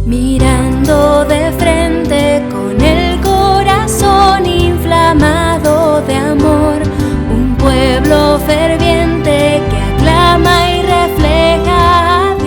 Mirando de frente con el corazón inflamado de amor, un pueblo ferviente que aclama y refleja a Dios.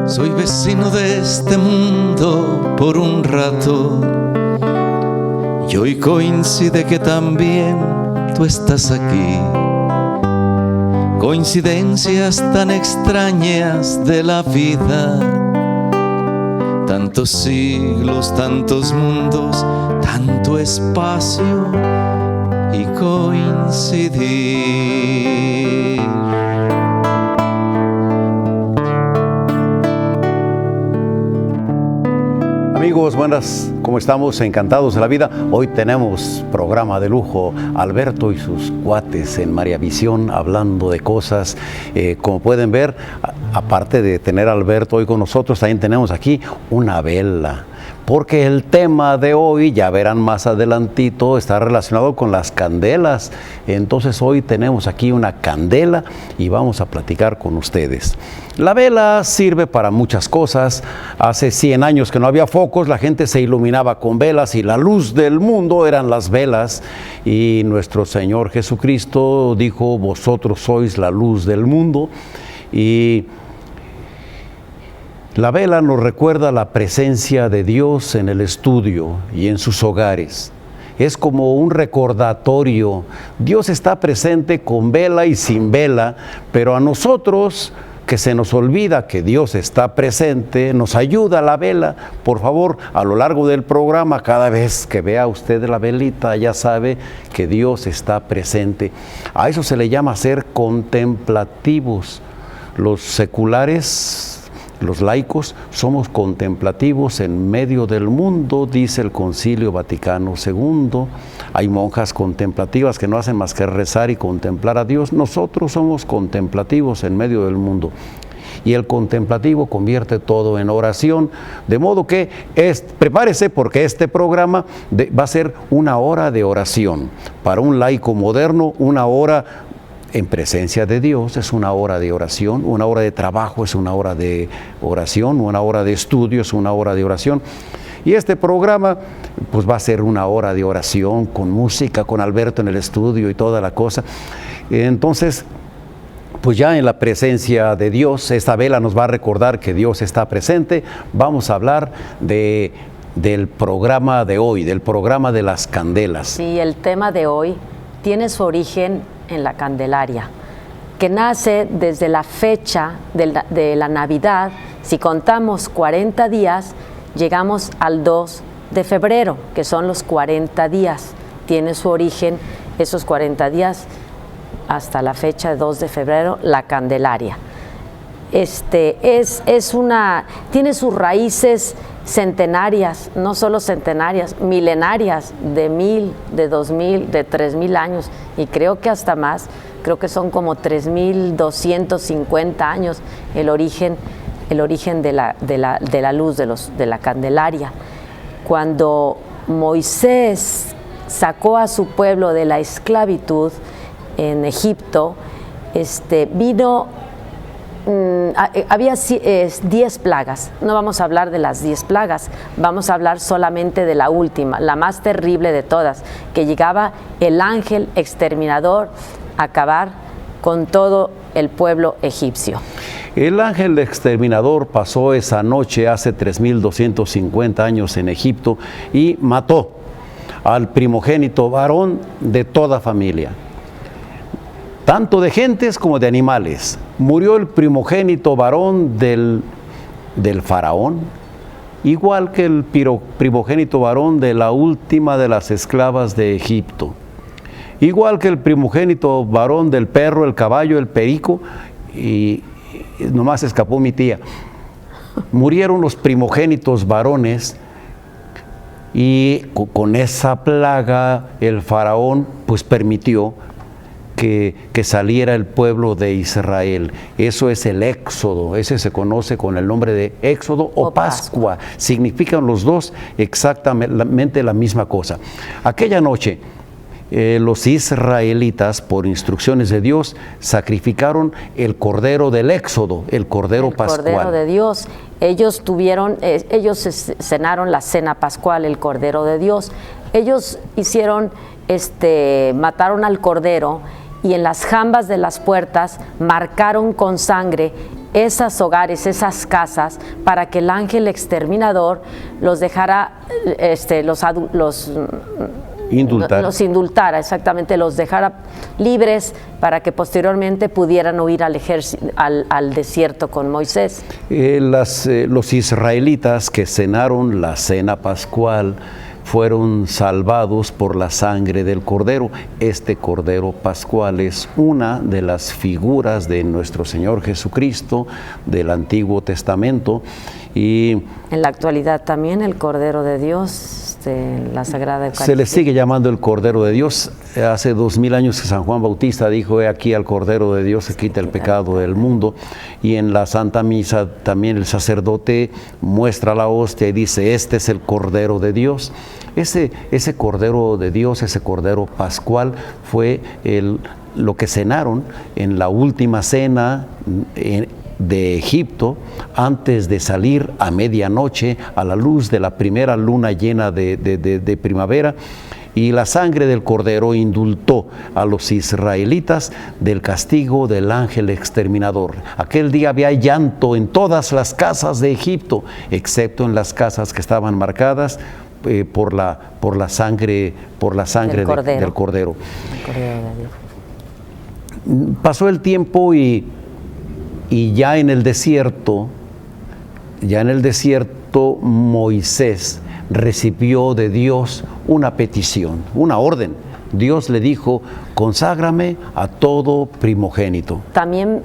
Soy vecino de este mundo por un rato y hoy coincide que también tú estás aquí. Coincidencias tan extrañas de la vida, tantos siglos, tantos mundos, tanto espacio y coincidir. Amigos, buenas, ¿cómo estamos? Encantados de la vida. Hoy tenemos programa de lujo. Alberto y sus cuates en María Visión hablando de cosas. Como pueden ver, aparte de tener a Alberto hoy con nosotros, también tenemos aquí una vela. Porque el tema de hoy, ya verán más adelantito, está relacionado con las candelas. Entonces hoy tenemos aquí una candela y vamos a platicar con ustedes. La vela sirve para muchas cosas. Hace 100 años que no había focos, la gente se iluminaba con velas y la luz del mundo eran las velas. Y nuestro Señor Jesucristo dijo, vosotros sois la luz del mundo. Y la vela nos recuerda la presencia de Dios en el estudio y en sus hogares. Es como un recordatorio. Dios está presente con vela y sin vela, pero a nosotros que se nos olvida que Dios está presente, nos ayuda la vela. Por favor, a lo largo del programa, cada vez que vea usted la velita, ya sabe que Dios está presente. A eso se le llama ser contemplativos. Los seculares, los laicos, somos contemplativos en medio del mundo, dice el Concilio Vaticano II. Hay monjas contemplativas que no hacen más que rezar y contemplar a Dios. Nosotros somos contemplativos en medio del mundo. Y el contemplativo convierte todo en oración. De modo que prepárese porque este programa va a ser una hora de oración. Para un laico moderno, una hora en presencia de Dios es una hora de oración, una hora de trabajo es una hora de oración, una hora de estudio es una hora de oración. Y este programa pues va a ser una hora de oración con música, con Alberto en el estudio y toda la cosa. Entonces, pues ya en la presencia de Dios, esta vela nos va a recordar que Dios está presente. Vamos a hablar del programa de hoy, del programa de las candelas. Sí, el tema de hoy tiene su origen en la Candelaria, que nace desde la fecha de la Navidad. Si contamos 40 días, llegamos al 2 de febrero, que son los 40 días. Tiene su origen esos 40 días hasta la fecha de 2 de febrero, la Candelaria. Tiene sus raíces centenarias, no solo centenarias, milenarias, de 1000, de 2000, de 3000 años, y creo que hasta más, creo que son como 3250 años el origen de la luz de la Candelaria. Cuando Moisés sacó a su pueblo de la esclavitud en Egipto, vino. Había 10 plagas. No vamos a hablar de las 10 plagas, vamos a hablar solamente de la última, la más terrible de todas, que llegaba el ángel exterminador a acabar con todo el pueblo egipcio. El ángel exterminador pasó esa noche hace 3250 años en Egipto y mató al primogénito varón de toda familia, tanto de gentes como de animales. Murió el primogénito varón del faraón, igual que el primogénito varón de la última de las esclavas de Egipto, igual que el primogénito varón del perro, el caballo, el perico, y nomás escapó mi tía. Murieron los primogénitos varones, y con esa plaga el faraón pues permitió que saliera el pueblo de Israel. Eso es el Éxodo, ese se conoce con el nombre de Éxodo o Pascua. Significan los dos exactamente la misma cosa. Aquella noche los israelitas, por instrucciones de Dios, sacrificaron el cordero del Éxodo, el cordero pascual. El cordero de Dios. Ellos cenaron la cena pascual, el cordero de Dios. Ellos mataron al cordero y en las jambas de las puertas marcaron con sangre esos hogares, esas casas, para que el ángel exterminador los dejara, los indultara, exactamente, los dejara libres para que posteriormente pudieran huir al desierto con Moisés. Los israelitas que cenaron la cena pascual fueron salvados por la sangre del cordero. Este cordero pascual es una de las figuras de nuestro Señor Jesucristo del Antiguo Testamento. Y en la actualidad también el Cordero de Dios, la Sagrada Eucaristía. Se le sigue llamando el Cordero de Dios. Hace 2000 años que San Juan Bautista dijo: he aquí al Cordero de Dios que quita el pecado del mundo. Y en la Santa Misa también el sacerdote muestra la hostia y dice: este es el Cordero de Dios. Ese Cordero de Dios, ese Cordero pascual, fue lo que cenaron en la última cena de Egipto, antes de salir a medianoche a la luz de la primera luna llena de primavera. Y la sangre del cordero indultó a los israelitas del castigo del ángel exterminador. Aquel día había llanto en todas las casas de Egipto, excepto en las casas que estaban marcadas por la sangre del cordero. Pasó el tiempo y ya en el desierto Moisés recibió de Dios una petición, una orden. Dios le dijo: conságrame a todo primogénito. También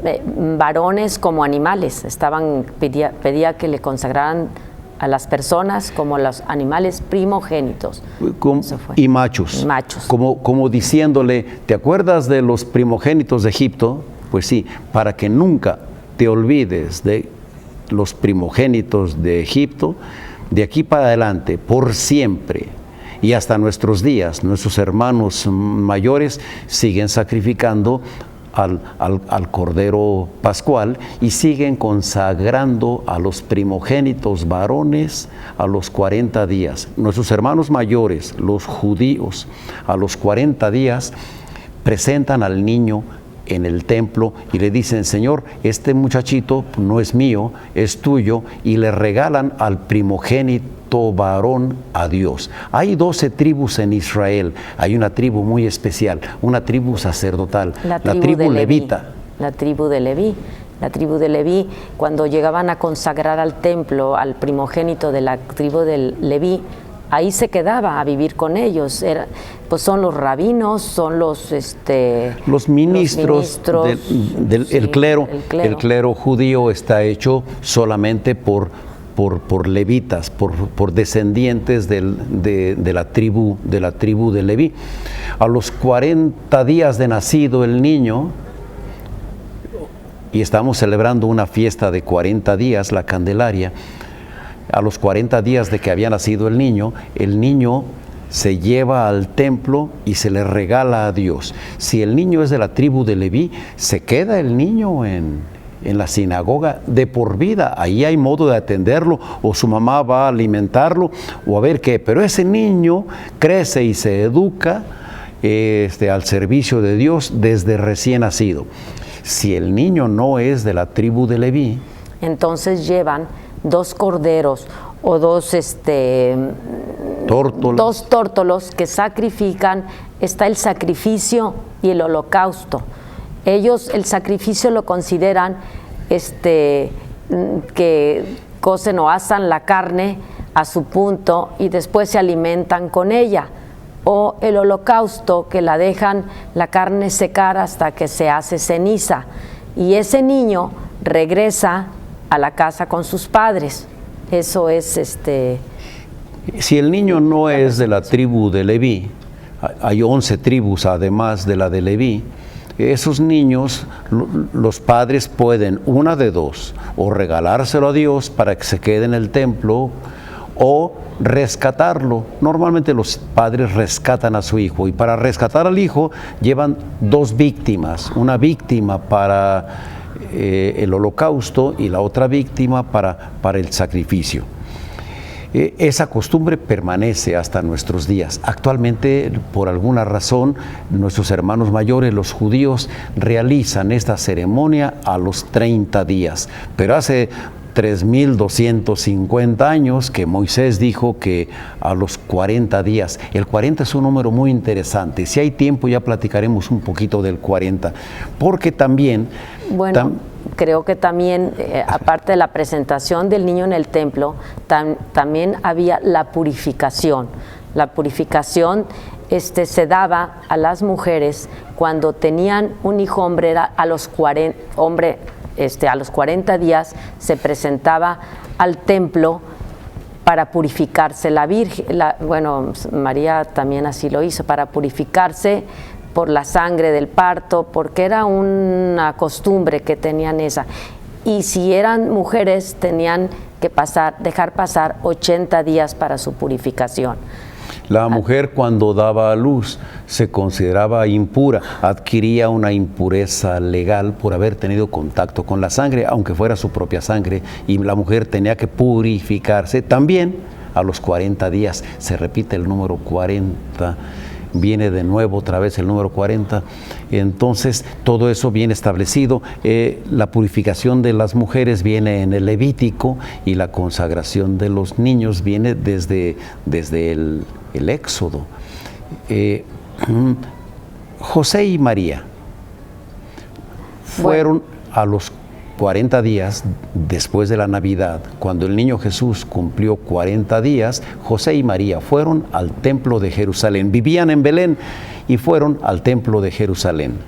varones como animales, pedía que le consagraran a las personas como los animales primogénitos. Y machos. Como diciéndole: ¿te acuerdas de los primogénitos de Egipto? Pues sí, para que nunca te olvides de los primogénitos de Egipto, de aquí para adelante, por siempre y hasta nuestros días, nuestros hermanos mayores siguen sacrificando al Cordero Pascual y siguen consagrando a los primogénitos varones a los 40 días. Nuestros hermanos mayores, los judíos, a los 40 días presentan al niño en el templo y le dicen: Señor, este muchachito no es mío, es tuyo, y le regalan al primogénito varón a Dios. Hay 12 tribus en Israel. Hay una tribu muy especial, una tribu sacerdotal, la tribu levita. La tribu de Leví. La tribu de Leví, cuando llegaban a consagrar al templo al primogénito de la tribu de Leví, ahí se quedaba a vivir con ellos. Pues son los rabinos, son los ministros del clero. El clero judío está hecho solamente por levitas, por descendientes de la tribu de Leví. A los 40 días de nacido el niño, y estamos celebrando una fiesta de 40 días, la Candelaria. A los 40 días de que había nacido el niño se lleva al templo y se le regala a Dios. Si el niño es de la tribu de Leví, se queda el niño en la sinagoga de por vida. Ahí hay modo de atenderlo, o su mamá va a alimentarlo, o a ver qué. Pero ese niño crece y se educa al servicio de Dios desde recién nacido. Si el niño no es de la tribu de Leví, entonces llevan 2 corderos o 2 tórtolos que sacrifican. Está el sacrificio y el holocausto. Ellos el sacrificio lo consideran que cocen o asan la carne a su punto y después se alimentan con ella, o el holocausto, que la dejan la carne secar hasta que se hace ceniza, y ese niño regresa a la casa con sus padres. Eso es si el niño no es de la tribu de Leví, hay 11 tribus además de la de Leví, esos niños, los padres pueden, una de dos, o regalárselo a Dios para que se quede en el templo, o rescatarlo. Normalmente los padres rescatan a su hijo, y para rescatar al hijo llevan 2 víctimas, una víctima para el holocausto y la otra víctima para el sacrificio. Esa costumbre permanece hasta nuestros días. Actualmente, por alguna razón, nuestros hermanos mayores, los judíos, realizan esta ceremonia a los 30 días. Pero hace 3.250 años que Moisés dijo que a los 40 días. El 40 es un número muy interesante. Si hay tiempo ya platicaremos un poquito del 40. Porque también... creo que también, aparte de la presentación del niño en el templo, también había la purificación. La purificación se daba a las mujeres cuando tenían un hijo hombre, era a los 40, a los 40 días se presentaba al templo para purificarse la Virgen. María también así lo hizo, para purificarse por la sangre del parto, porque era una costumbre que tenían esa. Y si eran mujeres, tenían que dejar pasar 80 días para su purificación. La mujer, cuando daba a luz, se consideraba impura, adquiría una impureza legal por haber tenido contacto con la sangre, aunque fuera su propia sangre, y la mujer tenía que purificarse también a los 40 días. Se repite el número 40. Viene de nuevo otra vez el número 40, entonces todo eso viene establecido. La purificación de las mujeres viene en el Levítico, y la consagración de los niños viene desde el Éxodo. José y María fueron a los 40 días después de la Navidad. Cuando el niño Jesús cumplió 40 días, José y María fueron al templo de Jerusalén. Vivían en Belén y fueron al templo de Jerusalén.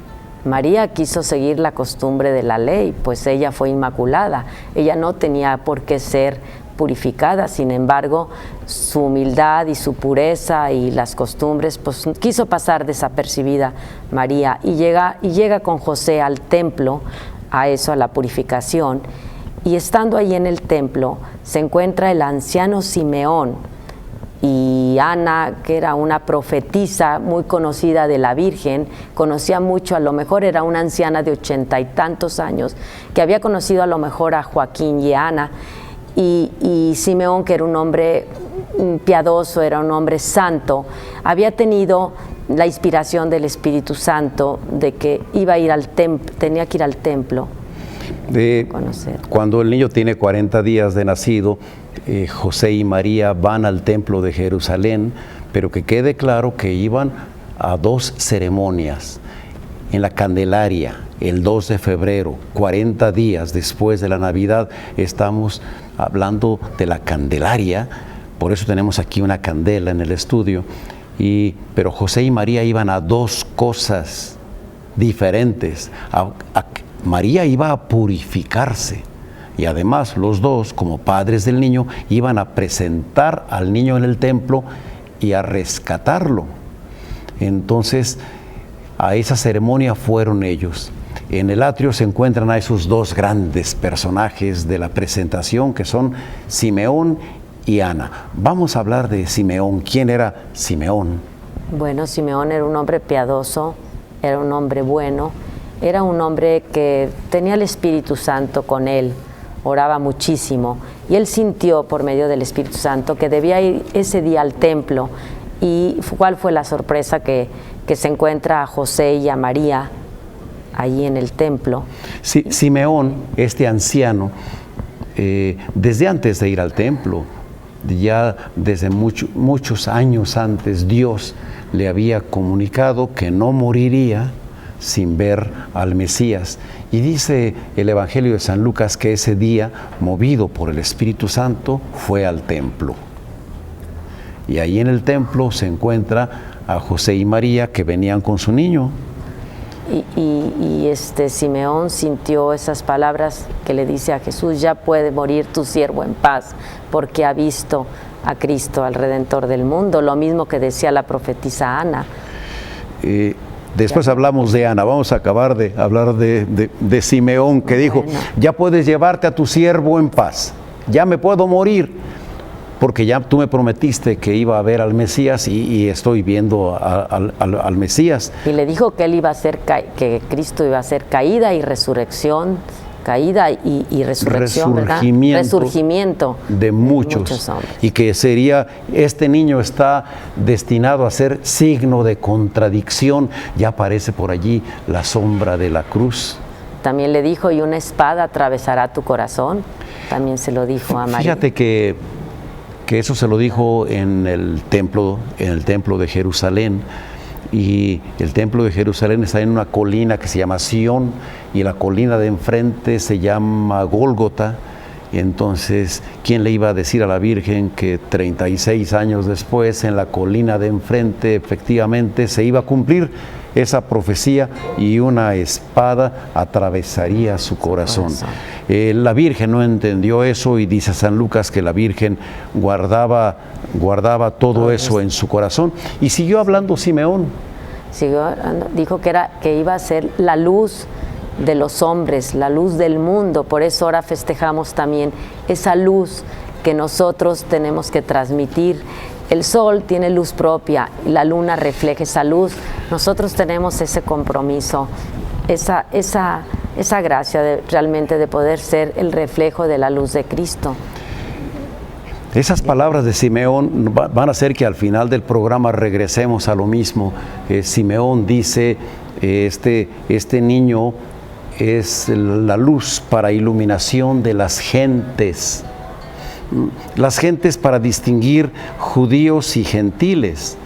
María quiso seguir la costumbre de la ley, pues ella fue inmaculada. Ella no tenía por qué ser purificada, sin embargo, su humildad y su pureza y las costumbres, pues quiso pasar desapercibida María, y llega con José al templo, a la purificación, y estando ahí en el templo se encuentra el anciano Simeón y Ana, que era una profetisa muy conocida de la Virgen, conocía mucho, a lo mejor era una anciana de 80 y tantos años, que había conocido a lo mejor a Joaquín y a Ana, y Simeón, que era un hombre piadoso, era un hombre santo, había tenido la inspiración del Espíritu Santo de que tenía que ir al templo. Cuando el niño tiene 40 días de nacido, José y María van al templo de Jerusalén, pero que quede claro que iban a 2 ceremonias. En la Candelaria, el 2 de febrero, 40 días después de la Navidad, estamos hablando de la Candelaria, por eso tenemos aquí una candela en el estudio. Pero José y María iban a 2 cosas diferentes. María iba a purificarse, y además los dos, como padres del niño, iban a presentar al niño en el templo y a rescatarlo. Entonces, a esa ceremonia fueron ellos. En el atrio se encuentran a esos 2 grandes personajes de la presentación, que son Simeón y Ana. Vamos a hablar de Simeón. ¿Quién era Simeón? Bueno, Simeón era un hombre piadoso, era un hombre bueno, era un hombre que tenía el Espíritu Santo con él, oraba muchísimo, y él sintió por medio del Espíritu Santo que debía ir ese día al templo. ¿Y cuál fue la sorpresa? Que se encuentra a José y a María allí en el templo. Sí, Simeón, este anciano, desde antes de ir al templo, ya desde muchos años antes, Dios le había comunicado que no moriría sin ver al Mesías. Y dice el Evangelio de San Lucas que ese día, movido por el Espíritu Santo, fue al templo. Y ahí en el templo se encuentra a José y María, que venían con su niño. Y Simeón sintió esas palabras que le dice a Jesús: ya puede morir tu siervo en paz, porque ha visto a Cristo, al Redentor del mundo. Lo mismo que decía la profetisa Ana. Después hablamos de Ana, vamos a acabar de hablar de Simeón, que dijo: bueno, ya puedes llevarte a tu siervo en paz, ya me puedo morir, porque ya tú me prometiste que iba a ver al Mesías y estoy viendo al Mesías. Y le dijo que él iba a ser, que Cristo iba a ser caída y resurrección, caída y resurrección, resurgimiento de muchos hombres. Y que este niño está destinado a ser signo de contradicción. Ya aparece por allí la sombra de la cruz. También le dijo: y una espada atravesará tu corazón. También se lo dijo a María. Fíjate que eso se lo dijo en el templo de Jerusalén. Y el templo de Jerusalén está en una colina que se llama Sión, y la colina de enfrente se llama Gólgota. Y entonces, ¿quién le iba a decir a la Virgen que 36 años después, en la colina de enfrente, efectivamente se iba a cumplir esa profecía y una espada atravesaría su corazón? La Virgen no entendió eso, y dice San Lucas que la Virgen guardaba todo eso en su corazón. Y siguió hablando Simeón. Dijo que iba a ser la luz de los hombres, la luz del mundo. Por eso ahora festejamos también esa luz que nosotros tenemos que transmitir. El sol tiene luz propia y la luna refleja esa luz. Nosotros tenemos ese compromiso, esa gracia realmente de poder ser el reflejo de la luz de Cristo. Esas palabras de Simeón van a hacer que al final del programa regresemos a lo mismo. Simeón dice: este niño es la luz para iluminación de las gentes para distinguir judíos y gentiles.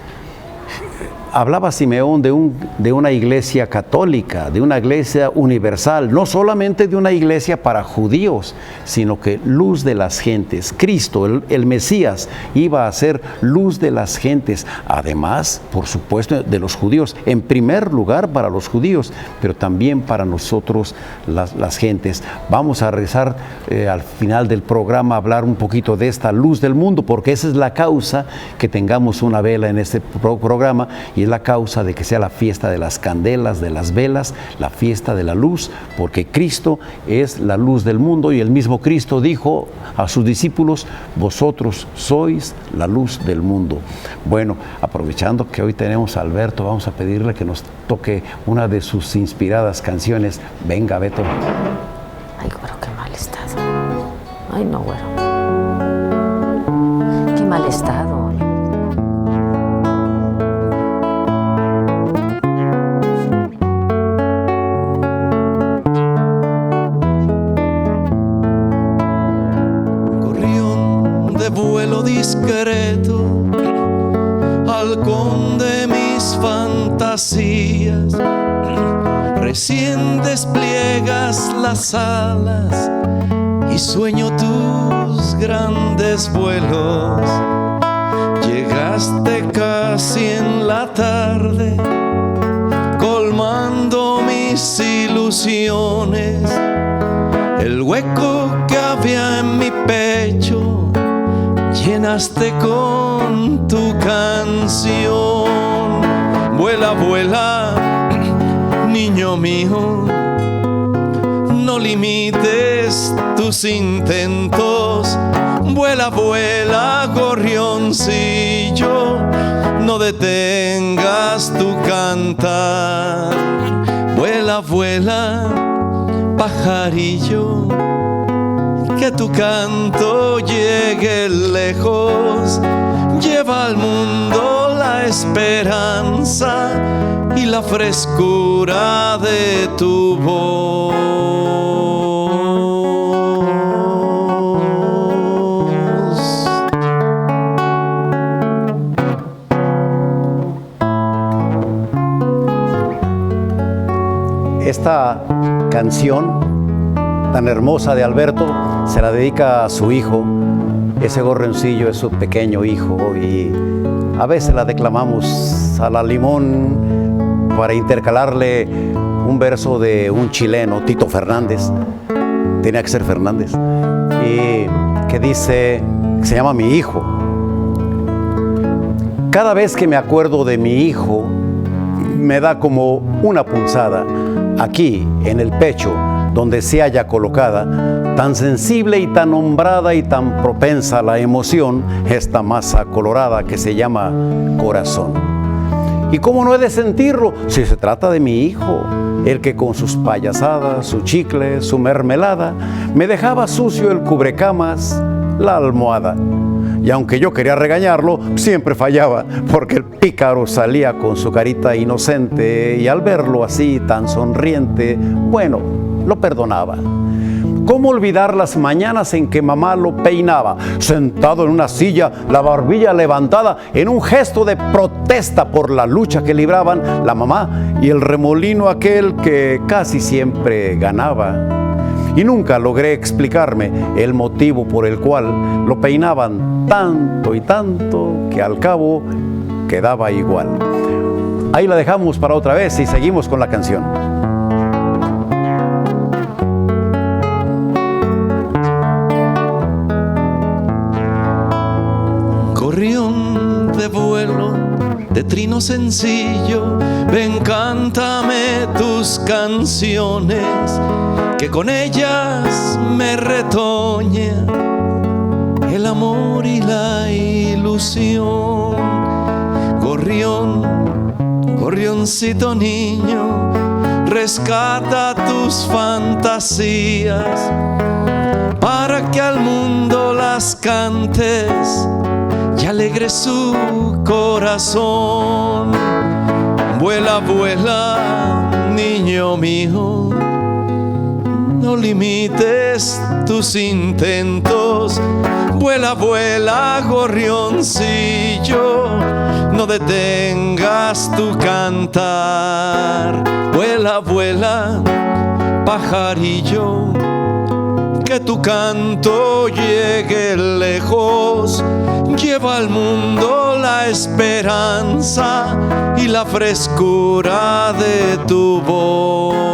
Hablaba Simeón de una iglesia católica, de una iglesia universal, no solamente de una iglesia para judíos, sino que luz de las gentes. Cristo, el Mesías, iba a ser luz de las gentes, además, por supuesto, de los judíos, en primer lugar para los judíos, pero también para nosotros las gentes. Vamos a rezar al final del programa, a hablar un poquito de esta luz del mundo, porque esa es la causa que tengamos una vela en este programa, y es la causa de que sea la fiesta de las candelas, de las velas, la fiesta de la luz, porque Cristo es la luz del mundo, y el mismo Cristo dijo a sus discípulos: vosotros sois la luz del mundo. Bueno, aprovechando que hoy tenemos a Alberto, vamos a pedirle que nos toque una de sus inspiradas canciones. Venga, Beto. Ay, pero qué mal estado. Ay, no, güero. Qué mal estado. Vuelo discreto, halcón de mis fantasías, recién despliegas las alas y sueño tus grandes vuelos. Llegaste casi en la tarde, colmando mis ilusiones. El hueco que había en mi pecho llenaste con tu canción. Vuela, vuela, niño mío, no limites tus intentos. Vuela, vuela, gorrioncillo, no detengas tu cantar. Vuela, vuela, pajarillo, que tu canto llegue lejos. lleva al mundo la esperanza y la frescura de tu voz. Esta canción tan hermosa de Alberto se la dedica a su hijo. Ese gorrioncillo es su pequeño hijo y a veces la declamamos a la limón para intercalarle un verso de un chileno, Tito Fernández, tenía que ser Fernández, y que dice, se llama Mi Hijo. Cada vez que me acuerdo de mi hijo, me da como una punzada aquí en el pecho, donde se halla colocada, tan sensible y tan nombrada y tan propensa a la emoción, esta masa colorada que se llama corazón. ¿Y cómo no he de sentirlo si se trata de mi hijo? El que con sus payasadas, su chicle, su mermelada, me dejaba sucio el cubrecamas, la almohada. Y aunque yo quería regañarlo, siempre fallaba, porque el pícaro salía con su carita inocente y al verlo así tan sonriente, bueno, lo perdonaba. ¿Cómo olvidar las mañanas en que mamá lo peinaba, sentado en una silla, la barbilla levantada, en un gesto de protesta por la lucha que libraban la mamá y el remolino aquel que casi siempre ganaba? Y nunca logré explicarme el motivo por el cual lo peinaban tanto y tanto que al cabo quedaba igual. Ahí la dejamos para otra vez y seguimos con la canción. Gorrión de vuelo, de trino sencillo, ven, cántame tus canciones, que con ellas me retoña el amor y la ilusión. Gorrión, gorrioncito niño, rescata tus fantasías para que al mundo las cantes y alegre su corazón. Vuela, vuela, niño mío, no limites tus intentos. Vuela, vuela, gorrioncillo, no detengas tu cantar. Vuela, vuela, pajarillo, que tu canto llegue lejos. Lleva al mundo la esperanza y la frescura de tu voz.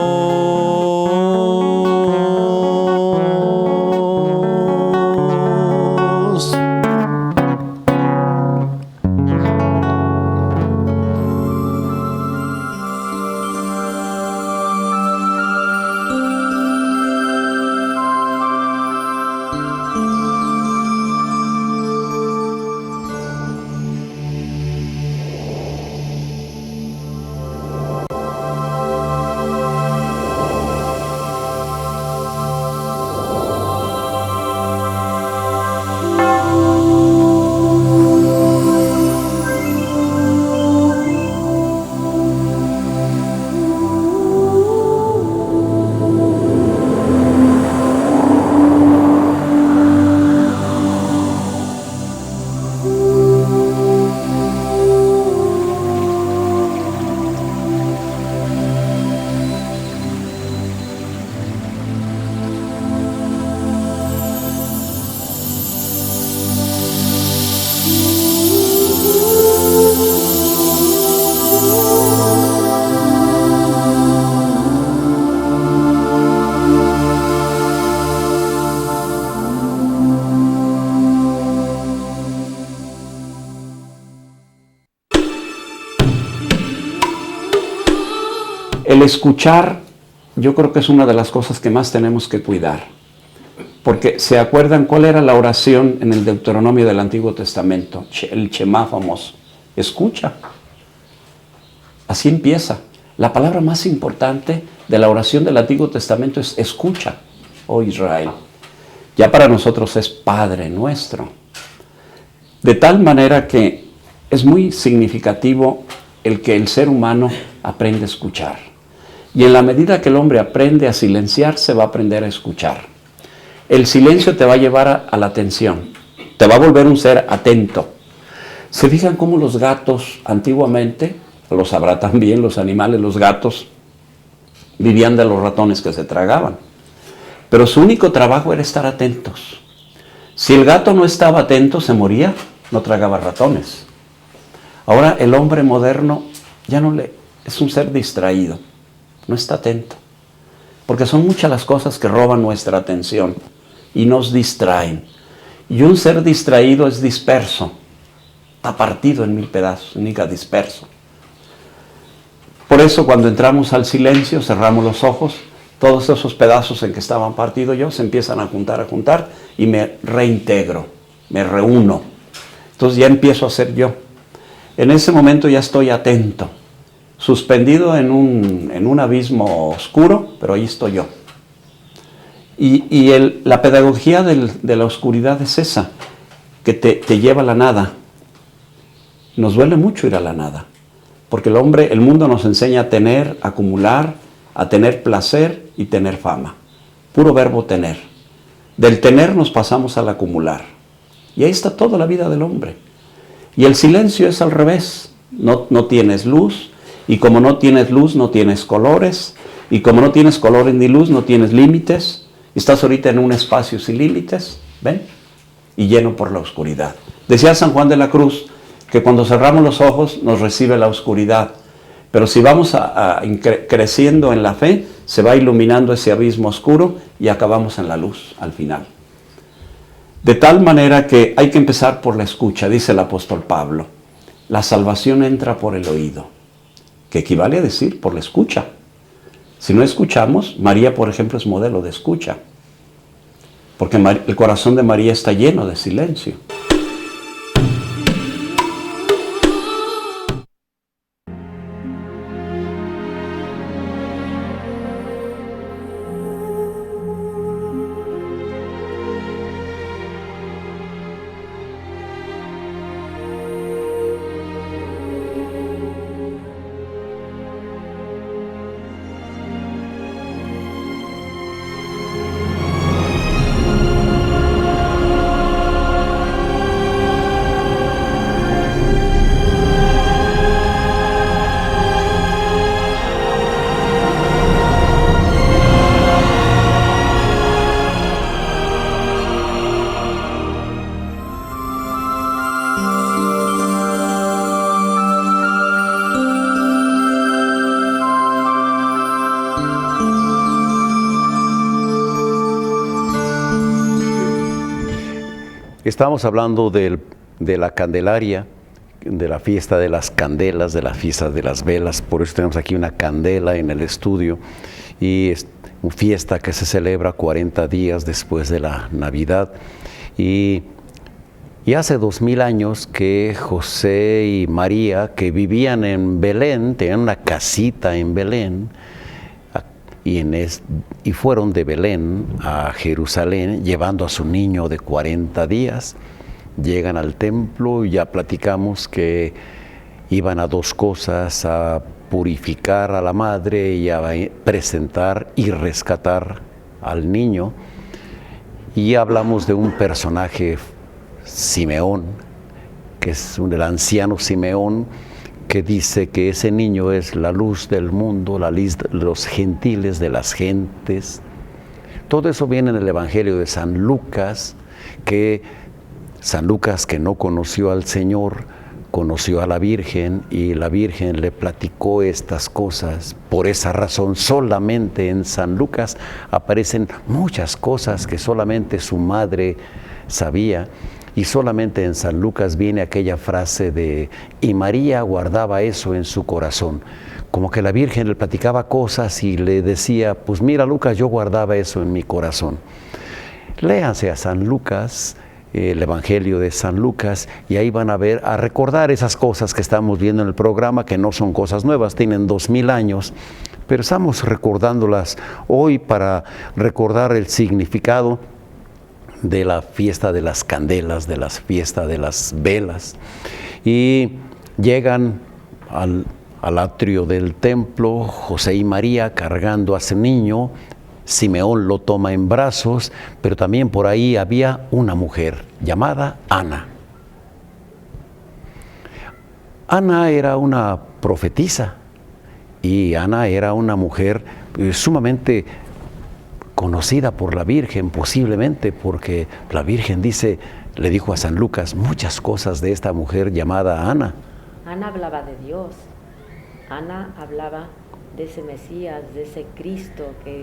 El escuchar, yo creo que es una de las cosas que más tenemos que cuidar. Porque ¿se acuerdan cuál era la oración en el Deuteronomio del Antiguo Testamento? El Shema famoso. Escucha. Así empieza. La palabra más importante de la oración del Antiguo Testamento es escucha, oh Israel. Ya para nosotros es Padre nuestro. De tal manera que es muy significativo el que el ser humano aprende a escuchar. Y en la medida que el hombre aprende a silenciarse, va a aprender a escuchar. El silencio te va a llevar a la atención, te va a volver un ser atento. ¿Se fijan cómo los gatos antiguamente, lo sabrá también los animales, los gatos, vivían de los ratones que se tragaban? Pero su único trabajo era estar atentos. Si el gato no estaba atento, se moría, no tragaba ratones. Ahora el hombre moderno ya no es un ser distraído, no está atento. Porque son muchas las cosas que roban nuestra atención y nos distraen. Y un ser distraído es disperso, está partido en 1000 pedazos, significa disperso. Por eso cuando entramos al silencio, cerramos los ojos, todos esos pedazos en que estaban partidos yo se empiezan a juntar y me reintegro, me reúno. Entonces ya empiezo a ser yo. En ese momento ya estoy atento, suspendido en un abismo oscuro, pero ahí estoy yo. Y la pedagogía de la oscuridad es esa, que te lleva a la nada. Nos duele mucho ir a la nada, porque el mundo nos enseña a tener, a acumular, a tener placer y tener fama. Puro verbo tener. Del tener nos pasamos al acumular. Y ahí está toda la vida del hombre. Y el silencio es al revés. No tienes luz, y como no tienes luz, no tienes colores, y como no tienes colores ni luz, no tienes límites. Estás ahorita en un espacio sin límites, ¿ven? Y lleno por la oscuridad. Decía San Juan de la Cruz que cuando cerramos los ojos nos recibe la oscuridad, pero si vamos creciendo en la fe, se va iluminando ese abismo oscuro y acabamos en la luz al final. De tal manera que hay que empezar por la escucha, dice el apóstol Pablo. La salvación entra por el oído, que equivale a decir por la escucha. Si no escuchamos, María, por ejemplo, es modelo de escucha, porque el corazón de María está lleno de silencio. Estamos hablando de la Candelaria, de la fiesta de las candelas, de la fiesta de las velas. Por eso tenemos aquí una candela en el estudio, y es una fiesta que se celebra 40 días después de la Navidad. Y hace 2000 años que José y María, que vivían en Belén, tenían una casita en Belén, y fueron de Belén a Jerusalén llevando a su niño de 40 días. Llegan al templo y ya platicamos que iban a dos cosas: a purificar a la madre y a presentar y rescatar al niño. Y hablamos de un personaje, Simeón, que es el anciano Simeón, que dice que ese niño es la luz del mundo, la luz de los gentiles, de las gentes. Todo eso viene en el Evangelio de San Lucas, que San Lucas, que no conoció al Señor, conoció a la Virgen, y la Virgen le platicó estas cosas. Por esa razón, solamente en San Lucas aparecen muchas cosas que solamente su madre sabía. Y solamente en San Lucas viene aquella frase de: y María guardaba eso en su corazón. Como que la Virgen le platicaba cosas y le decía: pues mira, Lucas, yo guardaba eso en mi corazón. Léanse a San Lucas, el Evangelio de San Lucas, y ahí van a recordar esas cosas que estamos viendo en el programa, que no son cosas nuevas, tienen 2000 años, pero estamos recordándolas hoy para recordar el significado de la fiesta de las candelas, de la fiesta de las velas, y llegan al atrio del templo, José y María cargando a ese niño. Simeón lo toma en brazos, pero también por ahí había una mujer llamada Ana. Ana era una profetisa, y Ana era una mujer sumamente conocida por la Virgen, posiblemente porque la Virgen le dijo a San Lucas muchas cosas de esta mujer llamada Ana. Ana hablaba de Dios, Ana hablaba de ese Mesías, de ese Cristo que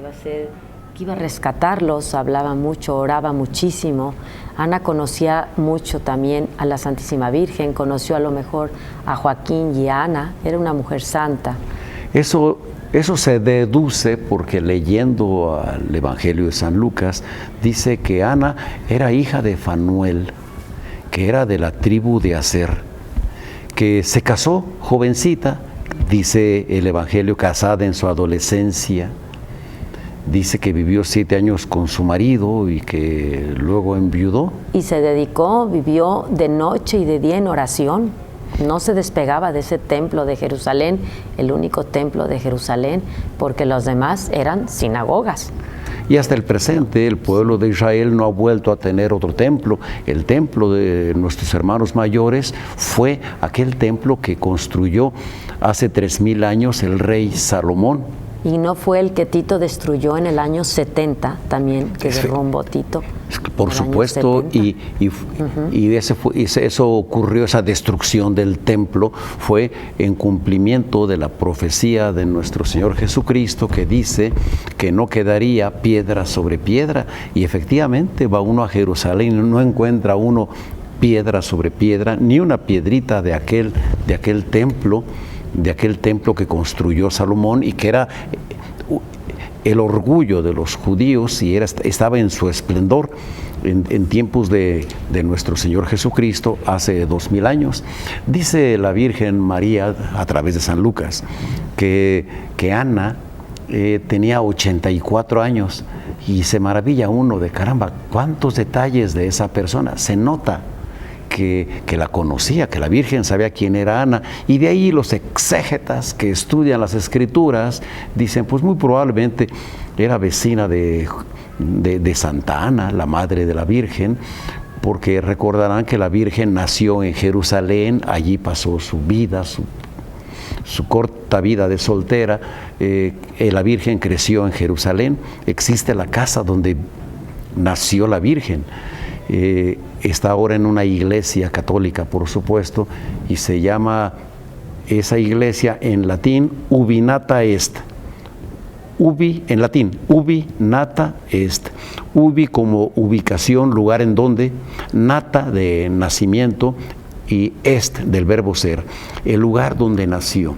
iba a rescatarlos, hablaba mucho, oraba muchísimo. Ana conocía mucho también a la Santísima Virgen, conoció a lo mejor a Joaquín y a Ana, era una mujer santa. Eso se deduce porque leyendo al Evangelio de San Lucas, dice que Ana era hija de Fanuel, que era de la tribu de Aser, que se casó jovencita, dice el Evangelio, casada en su adolescencia. Dice que vivió 7 años con su marido y que luego enviudó. Y se dedicó, vivió de noche y de día en oración. No se despegaba de ese templo de Jerusalén, el único templo de Jerusalén, porque los demás eran sinagogas. Y hasta el presente el pueblo de Israel no ha vuelto a tener otro templo. El templo de nuestros hermanos mayores fue aquel templo que construyó hace 3000 años el rey Salomón. Y no fue el que Tito destruyó en el año 70 también, que derrumbó Tito. Por supuesto, y eso ocurrió, esa destrucción del templo fue en cumplimiento de la profecía de nuestro Señor Jesucristo, que dice que no quedaría piedra sobre piedra. Y efectivamente va uno a Jerusalén y no encuentra uno piedra sobre piedra, ni una piedrita de aquel templo que construyó Salomón y que era el orgullo de los judíos y estaba en su esplendor en tiempos de nuestro Señor Jesucristo hace 2000 años. Dice la Virgen María a través de San Lucas que Ana tenía 84 años y se maravilla uno de caramba, cuántos detalles de esa persona. Se nota que la conocía, que la Virgen sabía quién era Ana, y de ahí los exégetas que estudian las Escrituras dicen, pues muy probablemente era vecina de Santa Ana, la madre de la Virgen, porque recordarán que la Virgen nació en Jerusalén, allí pasó su vida, su corta vida de soltera. La Virgen creció en Jerusalén, existe la casa donde nació la Virgen. Está ahora en una iglesia católica, por supuesto, y se llama esa iglesia en latín Ubi Nata Est. Ubi en latín, Ubi Nata Est. Ubi como ubicación, lugar en donde, nata de nacimiento y est del verbo ser, el lugar donde nació.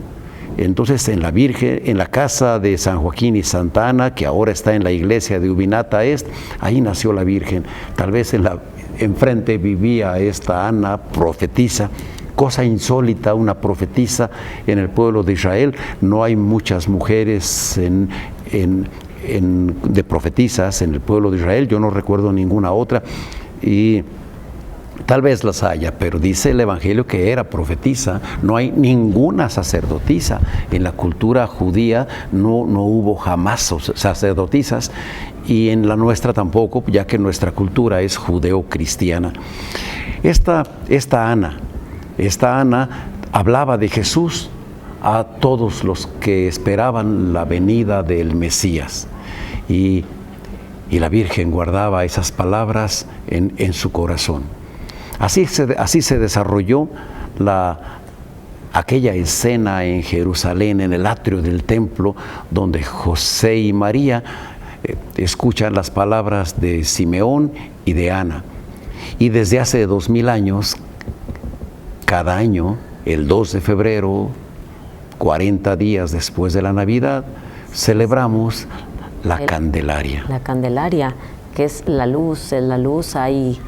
Entonces en la Virgen, en la casa de San Joaquín y Santa Ana, que ahora está en la iglesia de Ubi Nata Est, ahí nació la Virgen. Tal vez enfrente vivía esta Ana, profetisa, cosa insólita, una profetisa en el pueblo de Israel. No hay muchas mujeres de profetisas en el pueblo de Israel, yo no recuerdo ninguna otra, y tal vez las haya, pero dice el Evangelio que era profetisa. No hay ninguna sacerdotisa. En la cultura judía no hubo jamás sacerdotisas, y en la nuestra tampoco, ya que nuestra cultura es judeo-cristiana. Esta Ana hablaba de Jesús a todos los que esperaban la venida del Mesías, y la Virgen guardaba esas palabras en su corazón. Así se desarrolló aquella escena en Jerusalén, en el atrio del templo, donde José y María escuchan las palabras de Simeón y de Ana. Y desde hace 2000 años, cada año, el 2 de febrero, 40 días después de la Navidad, celebramos la Candelaria. La Candelaria, que es la luz, hay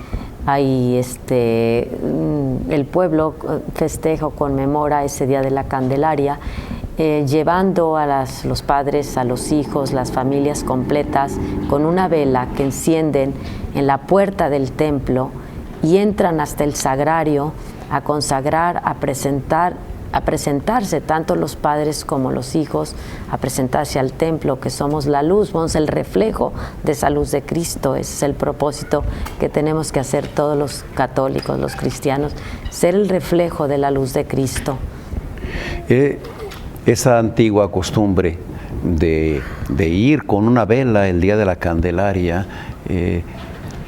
el pueblo festeja o conmemora ese día de la Candelaria, llevando a los padres, a los hijos, las familias completas, con una vela que encienden en la puerta del templo y entran hasta el sagrario a consagrar, a presentarse tanto los padres como los hijos, a presentarse al templo, que somos la luz, somos el reflejo de esa luz de Cristo. Ese es el propósito que tenemos que hacer todos los católicos, los cristianos, ser el reflejo de la luz de Cristo. Esa antigua costumbre de ir con una vela el día de la Candelaria,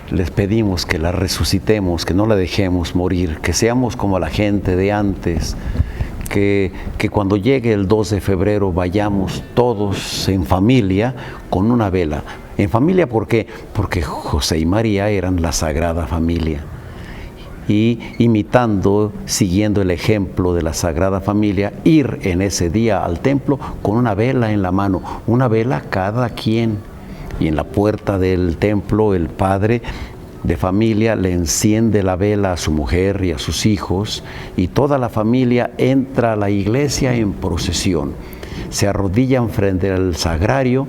les pedimos que la resucitemos, que no la dejemos morir, que seamos como la gente de antes, que cuando llegue el 2 de febrero vayamos todos en familia con una vela. En familia, ¿por qué? Porque José y María eran la Sagrada Familia. Y imitando, siguiendo el ejemplo de la Sagrada Familia, ir en ese día al templo con una vela en la mano, una vela cada quien. Y en la puerta del templo el padre de familia le enciende la vela a su mujer y a sus hijos, y toda la familia entra a la iglesia en procesión. Se arrodillan frente al sagrario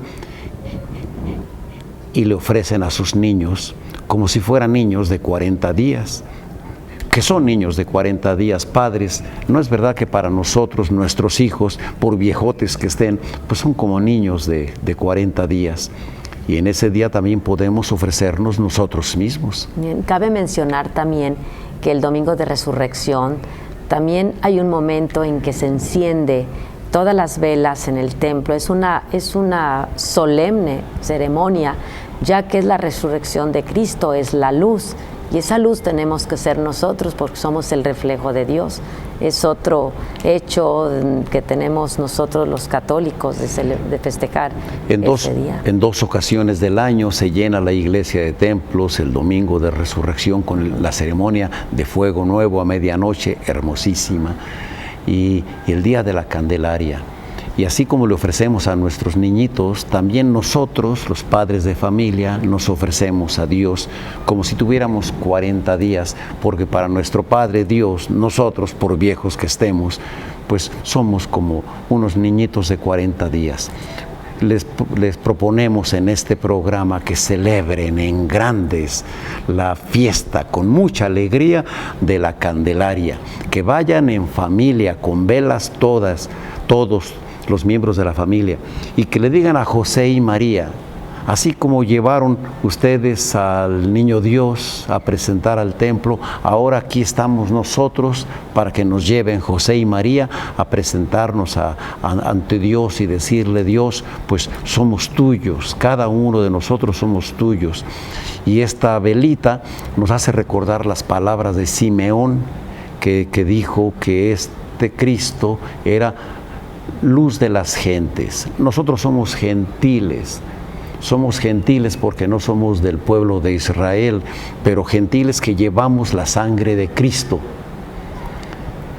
y le ofrecen a sus niños como si fueran niños de 40 días. Que son niños de 40 días, padres. No es verdad que para nosotros, nuestros hijos, por viejotes que estén, pues son como niños de 40 días. Y en ese día también podemos ofrecernos nosotros mismos. Bien, cabe mencionar también que el Domingo de Resurrección también hay un momento en que se enciende todas las velas en el templo. Es una solemne ceremonia, ya que es la resurrección de Cristo, es la luz. Y esa luz tenemos que ser nosotros porque somos el reflejo de Dios. Es otro hecho que tenemos nosotros los católicos de festejar ese día. En 2 ocasiones del año se llena la iglesia de templos, el Domingo de Resurrección con la ceremonia de fuego nuevo a medianoche, hermosísima, y el día de la Candelaria. Y así como le ofrecemos a nuestros niñitos, también nosotros, los padres de familia, nos ofrecemos a Dios como si tuviéramos 40 días, porque para nuestro Padre Dios, nosotros, por viejos que estemos, pues somos como unos niñitos de 40 días. Les proponemos en este programa que celebren en grandes la fiesta con mucha alegría de la Candelaria, que vayan en familia con velas todos los miembros de la familia, y que le digan a José y María, así como llevaron ustedes al niño Dios a presentar al templo, ahora aquí estamos nosotros para que nos lleven José y María a presentarnos ante Dios y decirle: Dios, pues somos tuyos, cada uno de nosotros somos tuyos. Y esta velita nos hace recordar las palabras de Simeón, que dijo que este Cristo era luz de las gentes. Nosotros somos gentiles porque no somos del pueblo de Israel, pero gentiles que llevamos la sangre de Cristo,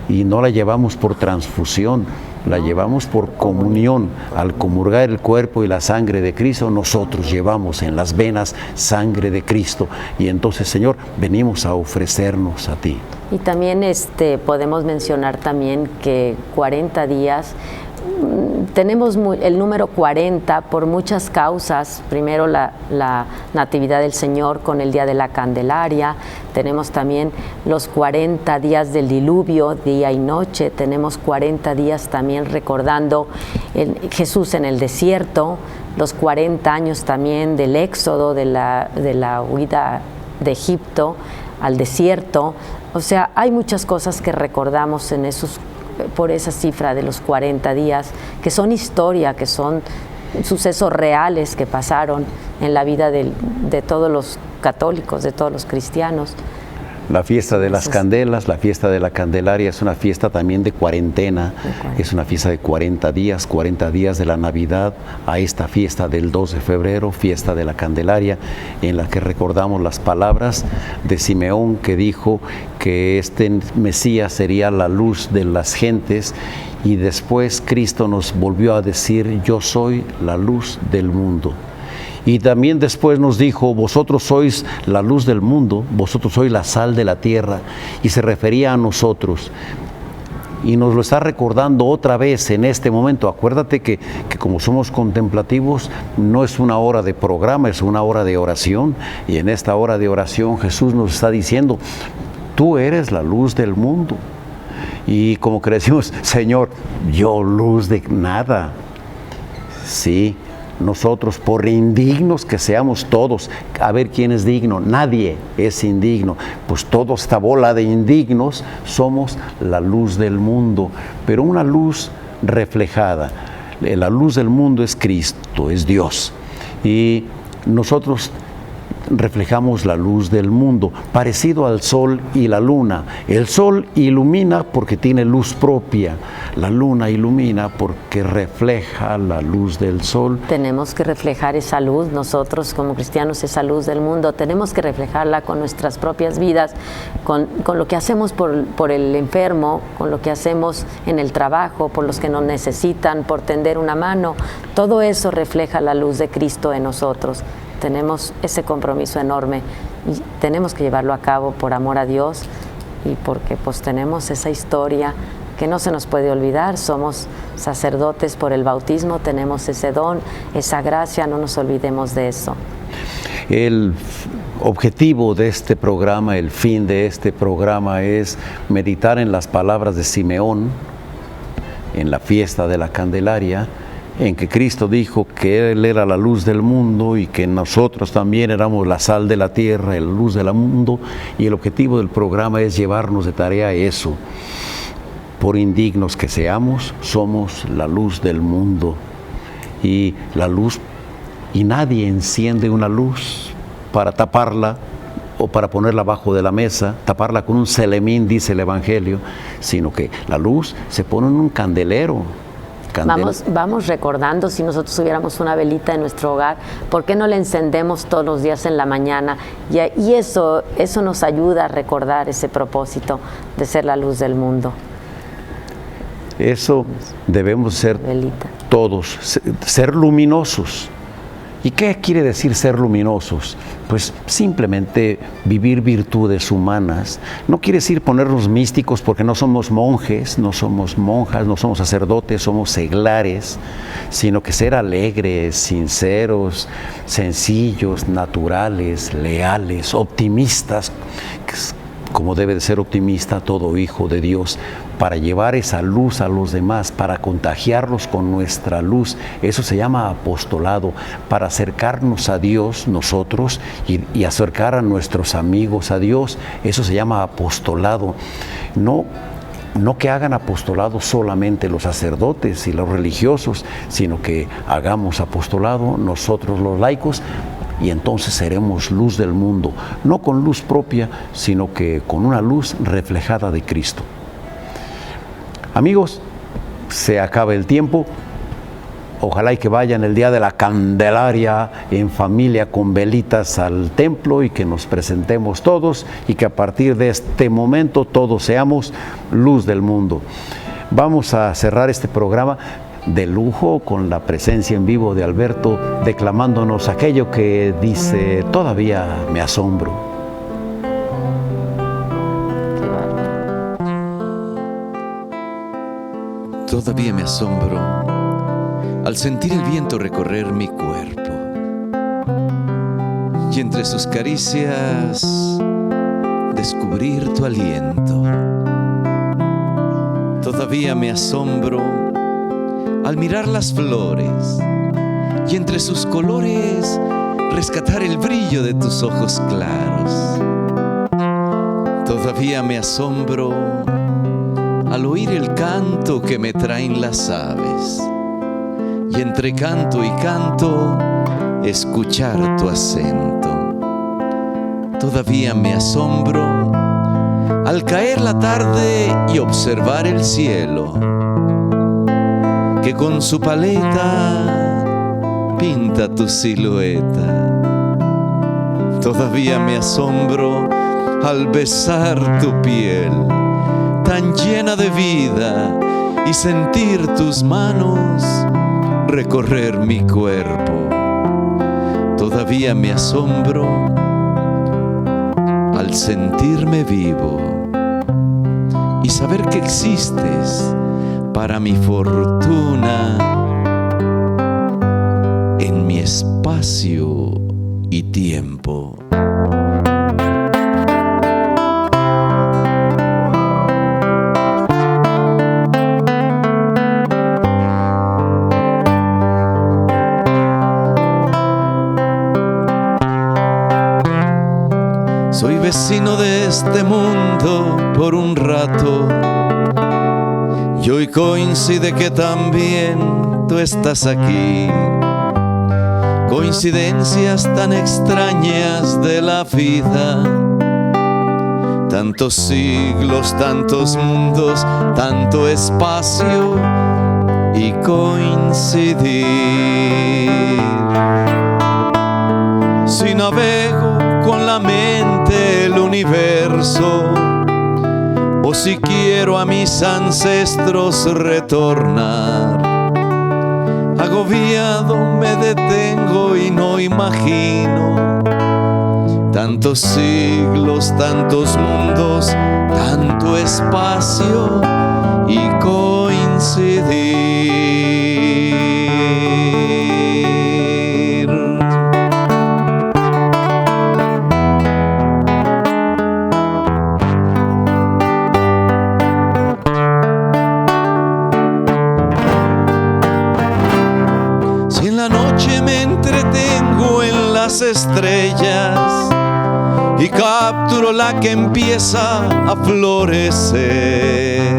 y no la llevamos por transfusión, la llevamos por comunión. Al comulgar el cuerpo y la sangre de Cristo, nosotros llevamos en las venas sangre de Cristo, y entonces, Señor, venimos a ofrecernos a ti. Y también podemos mencionar también que 40 días, tenemos el número 40 por muchas causas. Primero la Natividad del Señor con el Día de la Candelaria, tenemos también los 40 días del diluvio, día y noche, tenemos 40 días también recordando Jesús en el desierto, los 40 años también del éxodo, de la huida de Egipto al desierto. O sea, hay muchas cosas que recordamos por esa cifra de los 40 días, que son historia, que son sucesos reales que pasaron en la vida de todos los católicos, de todos los cristianos. La fiesta de las candelas, la fiesta de la Candelaria es una fiesta también de cuarentena, es una fiesta de 40 días de la Navidad a esta fiesta del 2 de febrero, fiesta de la Candelaria, en la que recordamos las palabras de Simeón, que dijo que este Mesías sería la luz de las gentes, y después Cristo nos volvió a decir: yo soy la luz del mundo. Y también después nos dijo: vosotros sois la luz del mundo, vosotros sois la sal de la tierra, y se refería a nosotros. y nos lo está recordando otra vez en este momento. Acuérdate que como somos contemplativos, no es una hora de programa, es una hora de oración, y en esta hora de oración Jesús nos está diciendo, tú eres la luz del mundo. Y como que decimos, Señor, yo luz de nada. Sí, nosotros, por indignos que seamos todos, a ver quién es digno, nadie es indigno, pues toda esta bola de indignos somos la luz del mundo, pero una luz reflejada. La luz del mundo es Cristo, es Dios, y nosotros reflejamos la luz del mundo, parecido al sol y la luna. El sol ilumina porque tiene luz propia, la luna ilumina porque refleja la luz del sol. Tenemos que reflejar esa luz, nosotros como cristianos, esa luz del mundo, tenemos que reflejarla con nuestras propias vidas, con lo que hacemos por el enfermo, con lo que hacemos en el trabajo, por los que nos necesitan, por tender una mano. Todo eso refleja la luz de Cristo en nosotros. Tenemos ese compromiso enorme y tenemos que llevarlo a cabo por amor a Dios y porque pues tenemos esa historia que no se nos puede olvidar. Somos sacerdotes por el bautismo, tenemos ese don, esa gracia, no nos olvidemos de eso. El objetivo de este programa, el fin de este programa es meditar en las palabras de Simeón en la fiesta de la Candelaria, en que Cristo dijo que Él era la luz del mundo y que nosotros también éramos la sal de la tierra, la luz del mundo, y el objetivo del programa es llevarnos de tarea eso. Por indignos que seamos, somos la luz del mundo, y la luz, y nadie enciende una luz para taparla o para ponerla abajo de la mesa, taparla con un celemín, dice el Evangelio, sino que la luz se pone en un candelero. Vamos recordando, si nosotros tuviéramos una velita en nuestro hogar, ¿por qué no la encendemos todos los días en la mañana? Y eso nos ayuda a recordar ese propósito de ser la luz del mundo. Eso debemos ser todos, ser luminosos. ¿Y qué quiere decir ser luminosos? Pues simplemente vivir virtudes humanas. No quiere decir ponernos místicos porque no somos monjes, no somos monjas, no somos sacerdotes, somos seglares, sino que ser alegres, sinceros, sencillos, naturales, leales, optimistas, como debe de ser optimista todo hijo de Dios, para llevar esa luz a los demás, para contagiarlos con nuestra luz. Eso se llama apostolado, para acercarnos a Dios nosotros y acercar a nuestros amigos a Dios. Eso se llama apostolado. No que hagan apostolado solamente los sacerdotes y los religiosos, sino que hagamos apostolado nosotros los laicos, y entonces seremos luz del mundo, no con luz propia, sino que con una luz reflejada de Cristo. Amigos, se acaba el tiempo. Ojalá y que vayan el día de la Candelaria en familia con velitas al templo y que nos presentemos todos y que a partir de este momento todos seamos luz del mundo. Vamos a cerrar este programa de lujo con la presencia en vivo de Alberto declamándonos aquello que dice: todavía me asombro. Todavía me asombro al sentir el viento recorrer mi cuerpo y entre sus caricias descubrir tu aliento. Todavía me asombro al mirar las flores y entre sus colores rescatar el brillo de tus ojos claros. Todavía me asombro al oír el canto que me traen las aves y entre canto y canto escuchar tu acento. Todavía me asombro al caer la tarde y observar el cielo que con su paleta pinta tu silueta. Todavía me asombro al besar tu piel tan llena de vida y sentir tus manos recorrer mi cuerpo. Todavía me asombro al sentirme vivo y saber que existes para mi fortuna en mi espacio y tiempo. Soy vecino de este mundo por un rato y hoy coincide que también tú estás aquí. Coincidencias tan extrañas de la vida, tantos siglos, tantos mundos, tanto espacio y coincidir. Si navego con la mente el universo, o si quiero a mis ancestros retornar, agobiado me detengo y no imagino tantos siglos, tantos mundos, tanto espacio y coincidir. Estrellas y capturo la que empieza a florecer,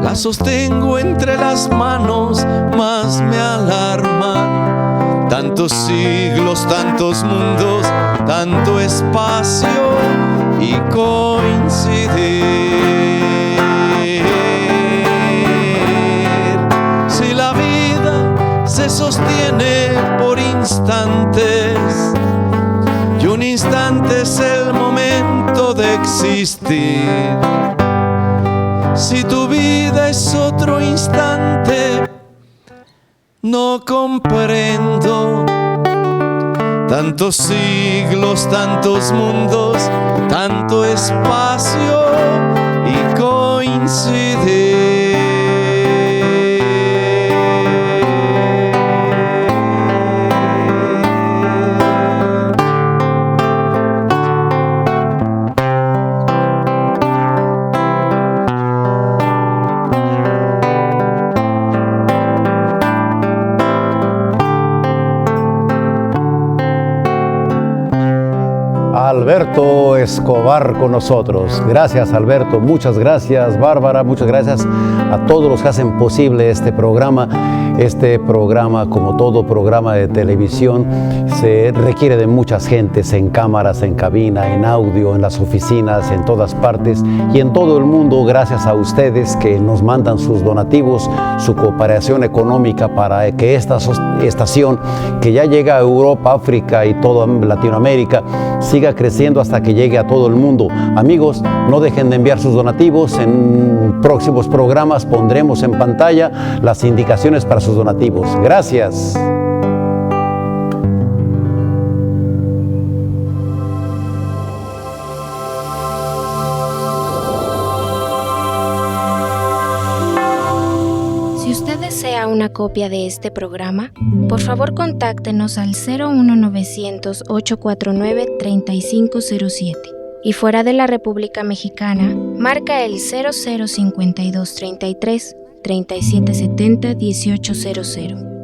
la sostengo entre las manos, más me alarman tantos siglos, tantos mundos, tanto espacio y coincidir. Si la vida se sostiene por instantes, y un instante es el momento de existir. Si tu vida es otro instante, no comprendo tantos siglos, tantos mundos, tanto espacio y coincidir. Alberto Escobar con nosotros. Gracias, Alberto. Muchas gracias, Bárbara. Muchas gracias a todos los que hacen posible este programa. Este programa, como todo programa de televisión, se requiere de muchas gentes en cámaras, en cabina, en audio, en las oficinas, en todas partes y en todo el mundo. Gracias a ustedes que nos mandan sus donativos, su cooperación económica para que esta estación, que ya llega a Europa, África y toda Latinoamérica, siga creciendo hasta que llegue a todo el mundo. Amigos, no dejen de enviar sus donativos. En próximos programas pondremos en pantalla las indicaciones para sus donativos. Gracias. Si usted desea una copia de este programa, por favor contáctenos al 01900 849 3507 y fuera de la República Mexicana, marca el 005233 3770 1800.